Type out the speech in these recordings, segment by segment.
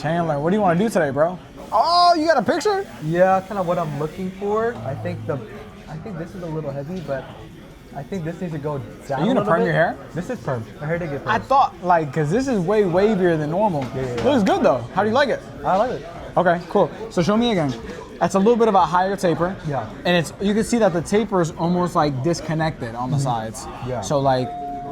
Chandler, what do you want to do today, bro? Oh, you got a picture? Yeah, kind of what I'm looking for. I think this is a little heavy, but I think this needs to go down. Are you gonna perm your hair? This is perm. My hair did get perm. I thought, like, cause this is way wavier than normal. Yeah. Looks good though. How do you like it? I like it. Okay, cool. So show me again. That's a little bit of a higher taper. Yeah. And you can see that the taper is almost like disconnected on the sides. Yeah. So like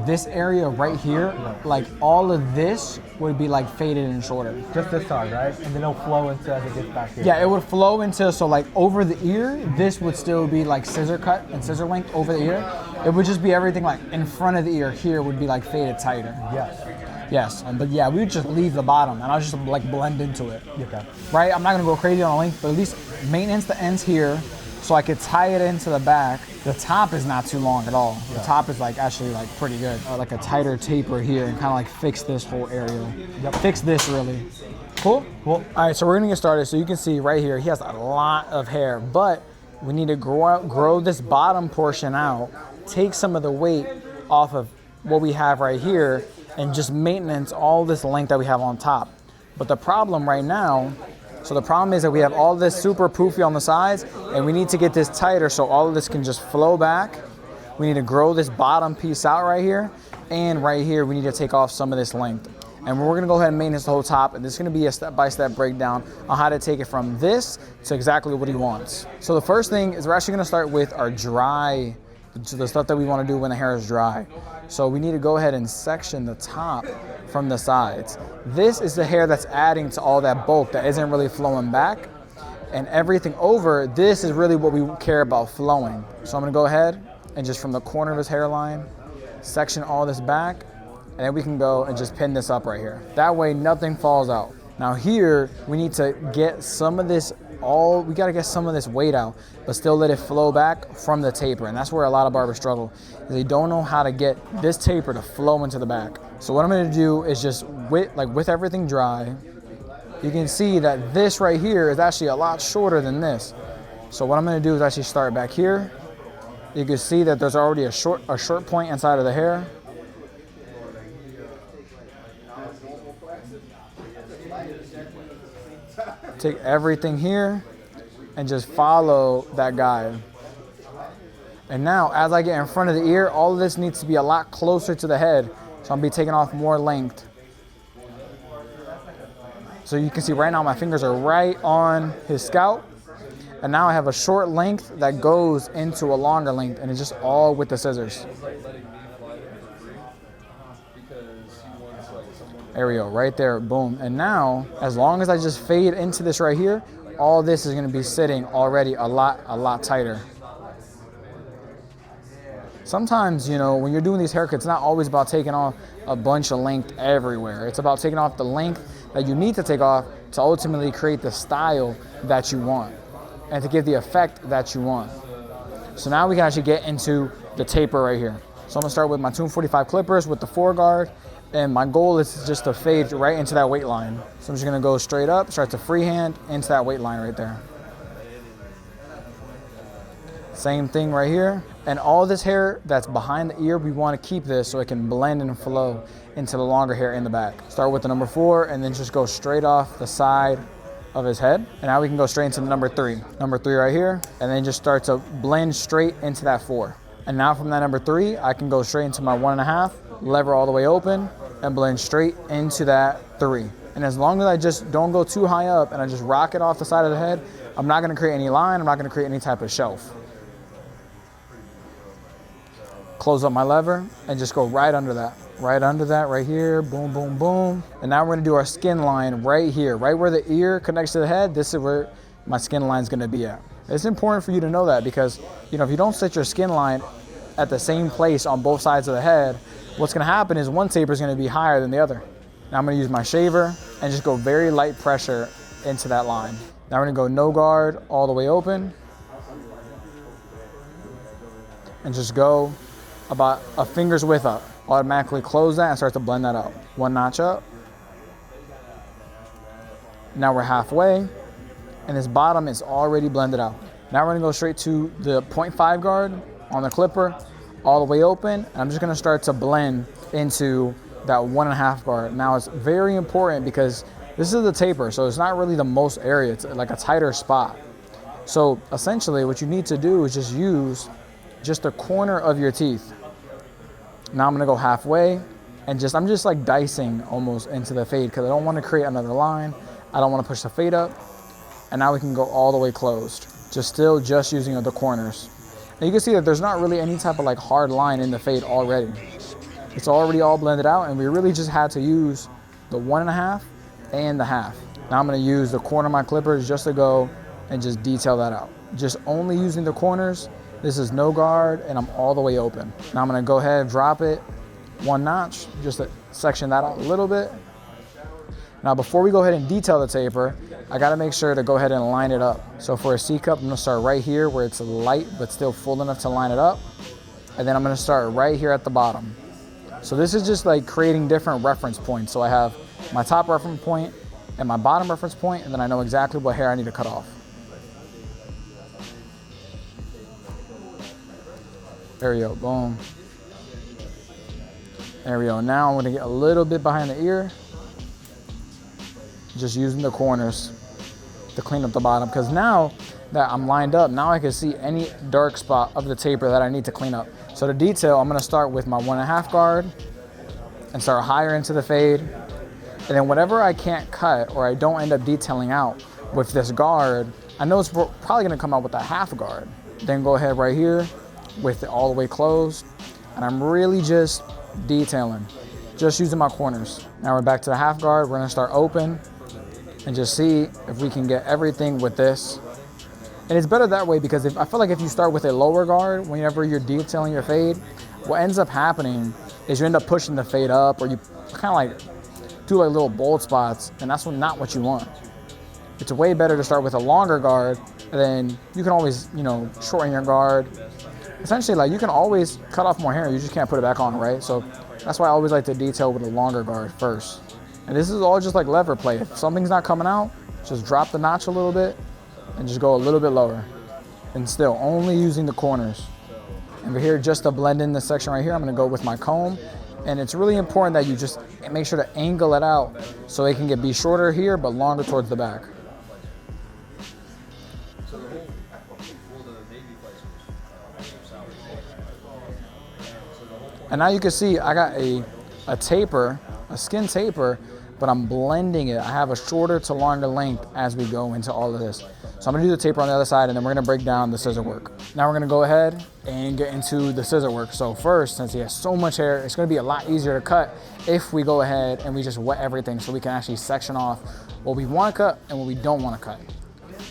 this area right here, like all of this would be like faded and shorter. Just this side, right? And then it'll flow into as it gets back here. Yeah, it would flow into, so like over the ear, this would still be like scissor cut and scissor length over the ear. It would just be everything like in front of the ear here would be like faded tighter. Yes. Yes, but yeah, we would just leave the bottom and I'll just like blend into it. Okay. Right, I'm not gonna go crazy on the length, but at least maintenance the ends here so I could tie it into the back. The top is not too long at all. The top is like actually like pretty good. Like a tighter taper here and kind of like fix this whole area. Yep. Fix this really. Cool? Cool. All right, so we're gonna get started. So you can see right here, he has a lot of hair, but we need to grow this bottom portion out, take some of the weight off of what we have right here, and just maintenance all this length that we have on top. But the problem right now, so the problem is that we have all this super poofy on the sides, and we need to get this tighter so all of this can just flow back. We need to grow this bottom piece out right here, and right here we need to take off some of this length. And we're gonna go ahead and maintenance the whole top, and this is gonna be a step-by-step breakdown on how to take it from this to exactly what he wants. So the first thing is we're actually gonna start with our dry, the stuff that we wanna do when the hair is dry. So we need to go ahead and section the top from the sides. This is the hair that's adding to all that bulk that isn't really flowing back. And everything over, this is really what we care about flowing. So I'm gonna go ahead and just from the corner of his hairline, section all this back, and then we can go and just pin this up right here. That way nothing falls out. Now here, we need to get some of this we gotta get some of this weight out, but still let it flow back from the taper. And that's where a lot of barbers struggle, is they don't know how to get this taper to flow into the back. So what I'm gonna do is just with everything dry, you can see that this right here is actually a lot shorter than this. So what I'm gonna do is actually start back here. You can see that there's already a short point inside of the hair. Take everything here and just follow that guide. And now as I get in front of the ear, all of this needs to be a lot closer to the head. So I'm gonna be taking off more length. So you can see right now my fingers are right on his scalp. And now I have a short length that goes into a longer length, and it's just all with the scissors. There we go, right there, boom. And now, as long as I just fade into this right here, all this is gonna be sitting already a lot tighter. Sometimes, you know, when you're doing these haircuts, it's not always about taking off a bunch of length everywhere. It's about taking off the length that you need to take off to ultimately create the style that you want and to give the effect that you want. So now we can actually get into the taper right here. So I'm gonna start with my Tomb45 clippers with the 4-guard. And my goal is just to fade right into that weight line. So I'm just gonna go straight up, start to freehand into that weight line right there. Same thing right here. And all this hair that's behind the ear, we wanna keep this so it can blend and flow into the longer hair in the back. Start with the number 4 and then just go straight off the side of his head. And now we can go straight into the number 3. Number 3 right here. And then just start to blend straight into that 4. And now from that number 3, I can go straight into my 1.5, lever all the way open, and blend straight into that 3. And as long as I just don't go too high up and I just rock it off the side of the head, I'm not gonna create any line, I'm not gonna create any type of shelf. Close up my lever and just go right under that right here, boom, boom, boom. And now we're gonna do our skin line right here, right where the ear connects to the head. This is where my skin line is gonna be at. It's important for you to know that because, you know, if you don't set your skin line at the same place on both sides of the head, what's gonna happen is one taper is gonna be higher than the other. Now I'm gonna use my shaver and just go very light pressure into that line. Now we're gonna go no guard all the way open and just go about a finger's width up. Automatically close that and start to blend that out. 1 notch up. Now we're halfway and this bottom is already blended out. Now we're gonna go straight to the 0.5 guard on the clipper, all the way open. And I'm just gonna start to blend into that 1.5 guard. Now it's very important because This is the taper, so it's not really the most area. It's like a tighter spot. So essentially what you need to do is just use just the corner of your teeth. Now I'm gonna go halfway and I'm just like dicing almost into the fade because I don't want to create another line. I don't want to push the fade up. And now we can go all the way closed. Just using the corners. And you can see that there's not really any type of like hard line in the fade already. It's already all blended out, and we really just had to use the 1.5 and the half. Now I'm gonna use the corner of my clippers just to go and just detail that out. Just only using the corners. This is no guard, and I'm all the way open. Now I'm gonna go ahead and drop it 1 notch, just to section that out a little bit. Now before we go ahead and detail the taper, I gotta make sure to go ahead and line it up. So for a C cup, I'm gonna start right here where it's light but still full enough to line it up. And then I'm gonna start right here at the bottom. So this is just like creating different reference points. So I have my top reference point and my bottom reference point, and then I know exactly what hair I need to cut off. There we go, boom. There we go. Now I'm gonna get a little bit behind the ear. Just using the corners to clean up the bottom, because now that I'm lined up, now I can see any dark spot of the taper that I need to clean up. So to detail, I'm gonna start with my 1.5 guard and start higher into the fade. And then whatever I can't cut or I don't end up detailing out with this guard, I know it's probably gonna come out with a half guard. Then go ahead right here with it all the way closed. And I'm really just detailing, just using my corners. Now we're back to the half guard. We're gonna start open and just see if we can get everything with this. And it's better that way because I feel like if you start with a lower guard, whenever you're detailing your fade, what ends up happening is you end up pushing the fade up, or you kind of like do like little bold spots, and that's not what you want. It's way better to start with a longer guard, and then you can always, shorten your guard. Essentially, like, you can always cut off more hair, you just can't put it back on, right? So that's why I always like to detail with a longer guard first. And this is all just like lever play. If something's not coming out, just drop the notch a little bit and just go a little bit lower. And still only using the corners. And here, just to blend in this section right here, I'm gonna go with my comb. And it's really important that you just make sure to angle it out so it can be shorter here, but longer towards the back. And now you can see I got a taper, a skin taper, but I'm blending it. I have a shorter to longer length as we go into all of this. So I'm gonna do the taper on the other side, and then we're gonna break down the scissor work. Now we're gonna go ahead and get into the scissor work. So first, since he has so much hair, it's gonna be a lot easier to cut if we go ahead and we just wet everything so we can actually section off what we wanna cut and what we don't wanna cut.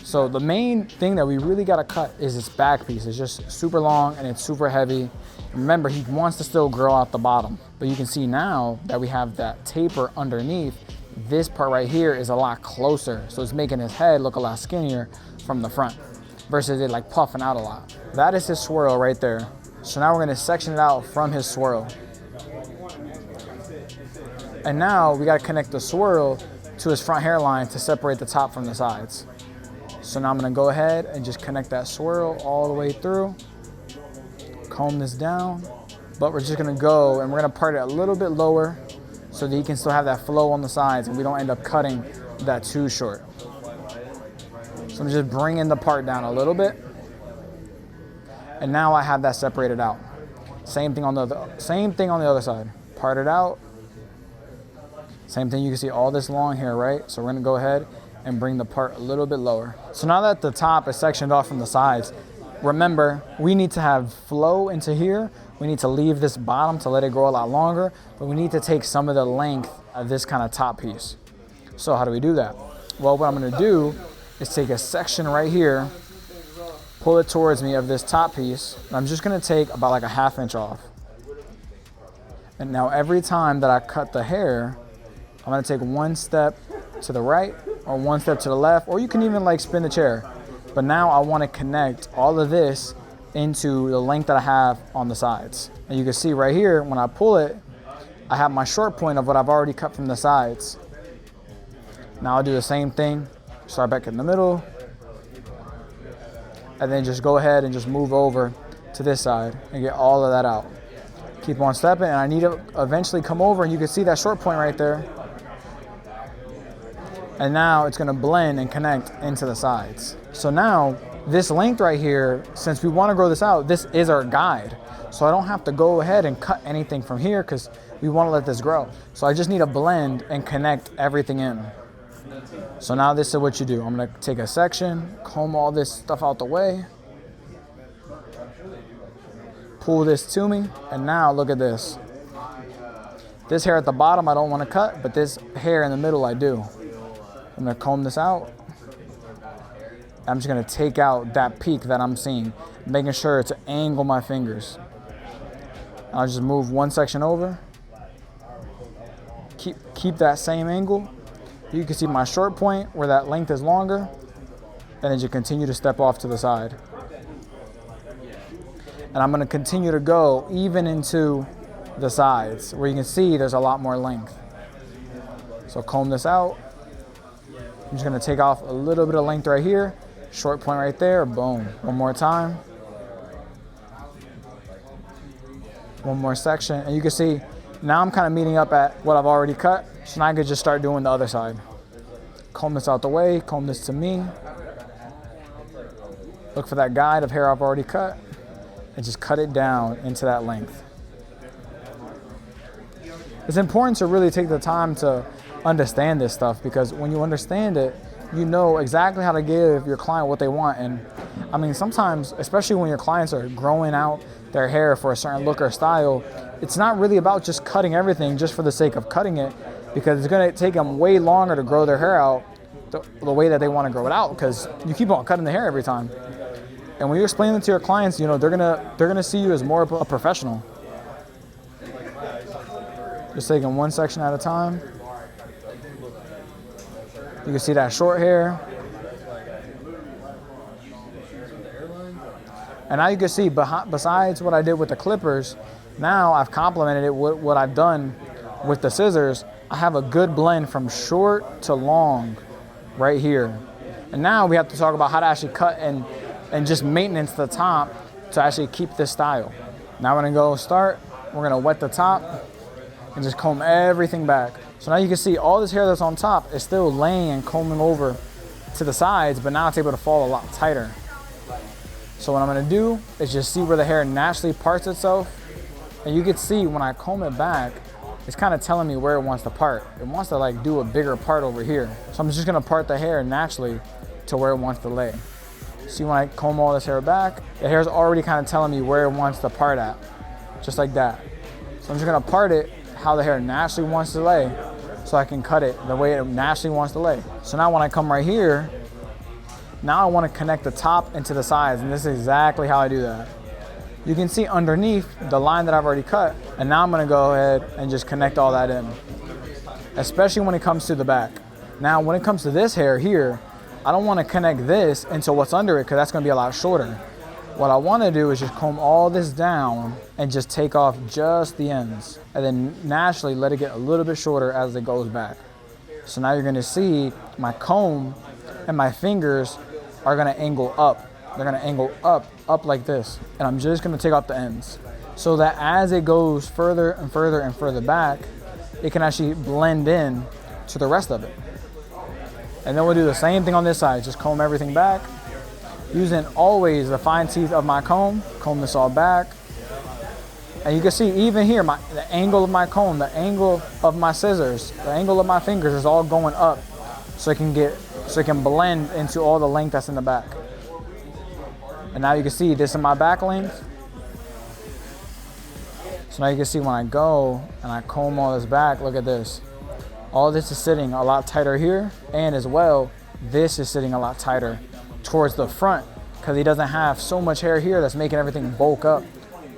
So the main thing that we really gotta cut is this back piece. It's just super long and it's super heavy. Remember, he wants to still grow out the bottom, but you can see now that we have that taper underneath, this part right here is a lot closer. So it's making his head look a lot skinnier from the front versus it like puffing out a lot. That is his swirl right there. So now we're gonna section it out from his swirl. And now we gotta connect the swirl to his front hairline to separate the top from the sides. So now I'm gonna go ahead and just connect that swirl all the way through. Comb this down, but we're just gonna go and we're gonna part it a little bit lower so that you can still have that flow on the sides and we don't end up cutting that too short. So I'm just bringing the part down a little bit, and now I have that separated out. Same thing on the other side. Part it out. Same thing, you can see all this long hair, right? So we're gonna go ahead and bring the part a little bit lower. So now that the top is sectioned off from the sides, remember, we need to have flow into here. We need to leave this bottom to let it grow a lot longer, but we need to take some of the length of this kind of top piece. So how do we do that? Well, what I'm gonna do is take a section right here, pull it towards me of this top piece, and I'm just gonna take about like a 1/2 inch off. And now every time that I cut the hair, I'm gonna take one step to the right or one step to the left, or you can even like spin the chair. But now I want to connect all of this into the length that I have on the sides. And you can see right here, when I pull it, I have my short point of what I've already cut from the sides. Now I'll do the same thing, start back in the middle, and then just go ahead and just move over to this side and get all of that out. Keep on stepping, and I need to eventually come over, and you can see that short point right there. And now it's gonna blend and connect into the sides. So now this length right here, since we wanna grow this out, this is our guide. So I don't have to go ahead and cut anything from here because we wanna let this grow. So I just need to blend and connect everything in. So now this is what you do. I'm gonna take a section, comb all this stuff out the way, pull this to me, and now look at this. This hair at the bottom I don't wanna cut, but this hair in the middle I do. I'm gonna comb this out. I'm just gonna take out that peak that I'm seeing, making sure to angle my fingers. I'll just move one section over. Keep that same angle. You can see my short point where that length is longer, and then you continue to step off to the side. And I'm gonna continue to go even into the sides where you can see there's a lot more length. So comb this out. I'm just gonna take off a little bit of length right here, short point right there, boom. One more time. One more section, and you can see now I'm kind of meeting up at what I've already cut, so now I can just start doing the other side. Comb this out the way, comb this to me. Look for that guide of hair I've already cut, and just cut it down into that length. It's important to really take the time to understand this stuff, because when you understand it, you know exactly how to give your client what they want. And I mean, sometimes, especially when your clients are growing out their hair for a certain look or style, it's not really about just cutting everything just for the sake of cutting it, because it's gonna take them way longer to grow their hair out the way that they wanna grow it out, because you keep on cutting the hair every time. And when you explain it to your clients, you know, they're gonna see you as more of a professional. Just taking one section at a time. You can see that short hair. And now you can see, besides what I did with the clippers, now I've complemented it with what I've done with the scissors. I have a good blend from short to long right here. And now we have to talk about how to actually cut and just maintenance the top to actually keep this style. Now we're gonna go start. We're gonna wet the top and just comb everything back. So now you can see all this hair that's on top is still laying and combing over to the sides, but now it's able to fall a lot tighter. So what I'm gonna do is just see where the hair naturally parts itself. And you can see when I comb it back, it's kind of telling me where it wants to part. It wants to like do a bigger part over here. So I'm just gonna part the hair naturally to where it wants to lay. See, when I comb all this hair back, the hair's already kind of telling me where it wants to part at, just like that. So I'm just gonna part it how the hair naturally wants to lay, so I can cut it the way it naturally wants to lay. So now when I come right here, now I want to connect the top into the sides, and this is exactly how I do that. You can see underneath the line that I've already cut, and now I'm gonna go ahead and just connect all that in, especially when it comes to the back. Now when it comes to this hair here, I don't want to connect this into what's under it, because that's gonna be a lot shorter. What I want to do is just comb all this down and just take off just the ends, and then naturally let it get a little bit shorter as it goes back. So now you're gonna see my comb and my fingers are gonna angle up. They're gonna angle up like this. And I'm just gonna take off the ends, so that as it goes further and further and further back, it can actually blend in to the rest of it. And then we'll do the same thing on this side. Just comb everything back, using always the fine teeth of my comb this all back. And you can see even here, the angle of my comb, the angle of my scissors, the angle of my fingers is all going up, so it can blend into all the length that's in the back. And now you can see this is my back length. So now you can see when I go and I comb all this back, look at this. All this is sitting a lot tighter here, and as well, this is sitting a lot tighter towards the front, because he doesn't have so much hair here that's making everything bulk up.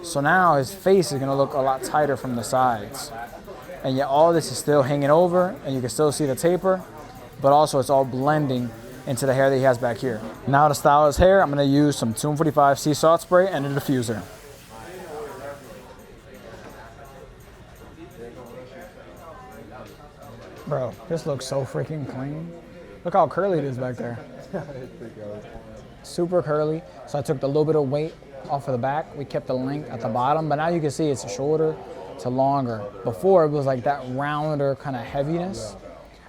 So now his face is gonna look a lot tighter from the sides. And yet all this is still hanging over, and you can still see the taper, but also it's all blending into the hair that he has back here. Now to style his hair, I'm gonna use some Tomb45 sea salt spray and a diffuser. Bro, this looks so freaking clean. Look how curly it is back there. Super curly. So I took the little bit of weight off of the back. We kept the length at the bottom, but now you can see it's shorter to longer. Before it was like that rounder kind of heaviness.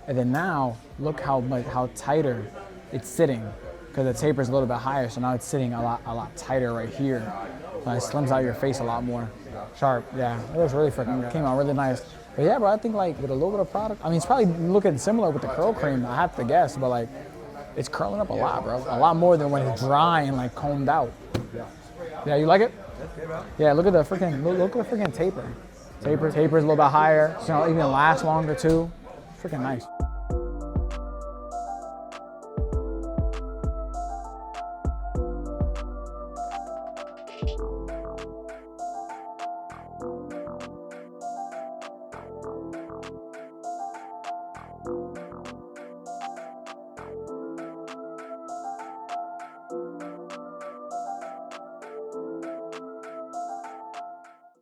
And then now, look how tighter it's sitting, because the taper is a little bit higher, so now it's sitting a lot tighter right here. So it slims out your face a lot more. Sharp, yeah. It was really freaking good. Came out really nice. But yeah, bro, I think like with a little bit of product, I mean, it's probably looking similar with the curl cream, I have to guess, but like, it's curling up a lot, bro. A lot more than when it's dry and like combed out. Yeah, you like it? Yeah, look at the freaking, look at the freaking taper. Taper's a little bit higher, so it'll even last longer too. Freaking nice.